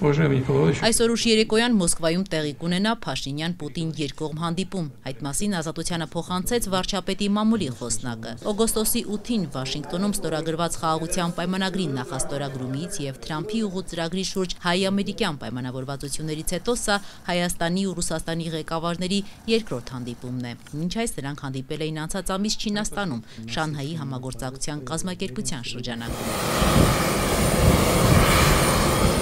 Այսօր ուշ երեկոյան Մոսկվայում տեղի կունենա Փաշինյան-Պուտին երկկողմ հանդիպում։ Այդ մասին ազատությանը փոխանցեց վարչապետի մամուլի խոսնակը։ Օգոստոսի 8-ին Վաշինգտոնում ստորագրված խաղաղության պայմանագրի նախաստորագրումից եւ Թրամփի ուղու ծրագրի շուրջ հայ-ամերիկյան պայմանավորվածություններից հետո սա Հայաստանի ու Ռուսաստանի ղեկավարների երկրորդ հանդիպումն է։ Մինչ այս նրանք հանդիպել էին անցած ամիս Չինաստանում, Շանհայի համագործակցության կազմակերպության շրջանակում։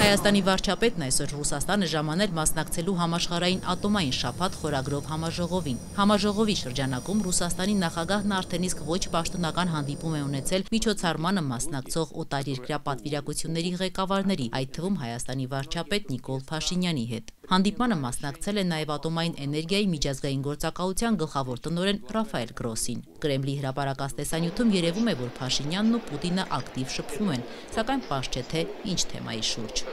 Հայաստանի վարչապետն այսօր Ռուսաստանը ժամանել մասնակցելու համաշխարհային ատոմային շաբաթ խորագրով համաժողովին։ Համաժողովի շրջանակում Ռուսաստանի նախագահն արդեն իսկ ոչ պաշտոնական հանդիպում է ունեցել միջոցառմանը մասնակցող օտարերկրյա պատվիրակությունների ղեկավարների, այդ թվում Հայաստանի վարչապետ Նիկոլ Փաշինյանի հետ։ Հանդիպմանը մասնակցել է նաև ատոմային էներգիայի միջազգային գործակալության գլխավոր տնօրեն Ռաֆայել Գրոսին։ Կրեմլի հրապարակած տեսանյութում երևում է, որ Փաշինյանն ու Պուտինը ակտիվ շփվում են, սակայն պարզ չէ, թե ինչ թեմայի շուրջ։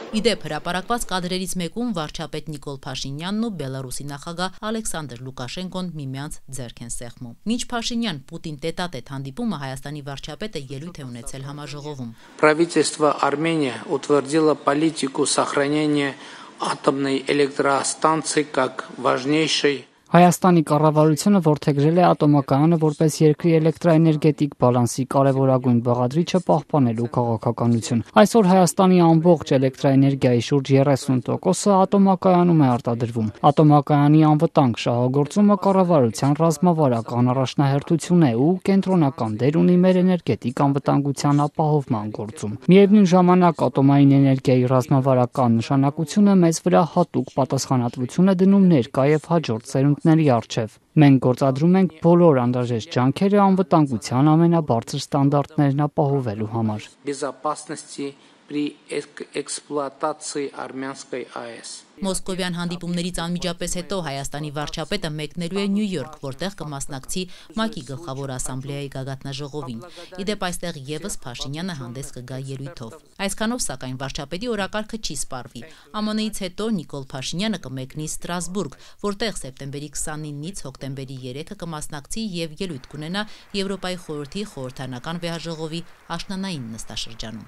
Իդեպ հրապարակված կադրերից մեկում վարչապետ Նիկոլ Փաշինյանն ու Բելարուսի նախագահ Ալեքսանդր Լուկաշենկոն միմյանց ձեռք են սեղմում։ Մինչ Փաշինյան-Պուտին տետատետ հանդիպումը Հայաստանի վարչապետը ելույթ է ունեցել համաժողովում։ Правительство Армении утвердило политику сохранения атомной электростанции как важнейшей Հայաստանի կառավարությունը որդեգրել է ատոմակայանը որպես երկրի էլեկտրաէներգետիկ բալանսի կարևորագույն բաղադրիչը պահպանելու քաղաքականություն։ Այսօր Հայաստանի ամբողջ էլեկտրաէներգիայի շուրջ 30%-ը ատոմակայանում է արտադրվում։ Ատոմակայանի անվտանգ շահագործումը կառավարության ռազմավարական առաջնահերթություն է ու կենտրոնական դեր ունի մեր էներգետիկ անվտանգության ապահովման գործում։ Միևնույն ժամանակ ատոմային էներգիայի ռազմավարական նշանակությունը մեզ վրա հատուկ պատասխանատվություն է դնում ներկա եւ հաջորդ սերունդների առջև։ Մենք գործադրում ենք բոլոր անհրաժեշտ ջանքերը անվտանգության ամենաբարձր ստանդարտներն ապահովելու համար։ При эксплуатации армянской АЭС Մոսկովյան հանդիպումներից անմիջապես հետո Հայաստանի վարչապետը մեկնելու է Նյու Յորք, որտեղ կմասնակցի ՄԱԿ-ի գլխավոր ասամբլեայի գագաթնաժողովին։ Իդեպ այստեղ եւս Փաշինյանը հանդես կգա ելույթով։ Այսքանով սակայն վարչապետի օրակարգը չի սպառվի։ ԱՄՆ-ից հետո Նիկոլ Փաշինյանը կմեկնի Ստրասբուրգ, որտեղ սեպտեմբերի 29-ից հոկտեմբերի 3-ը կմասնակցի եւ ելույթ կունենա Եվրոպայի խորհրդի խորհրդարանական վեհաժողովի աշնանային նստաշրջանում։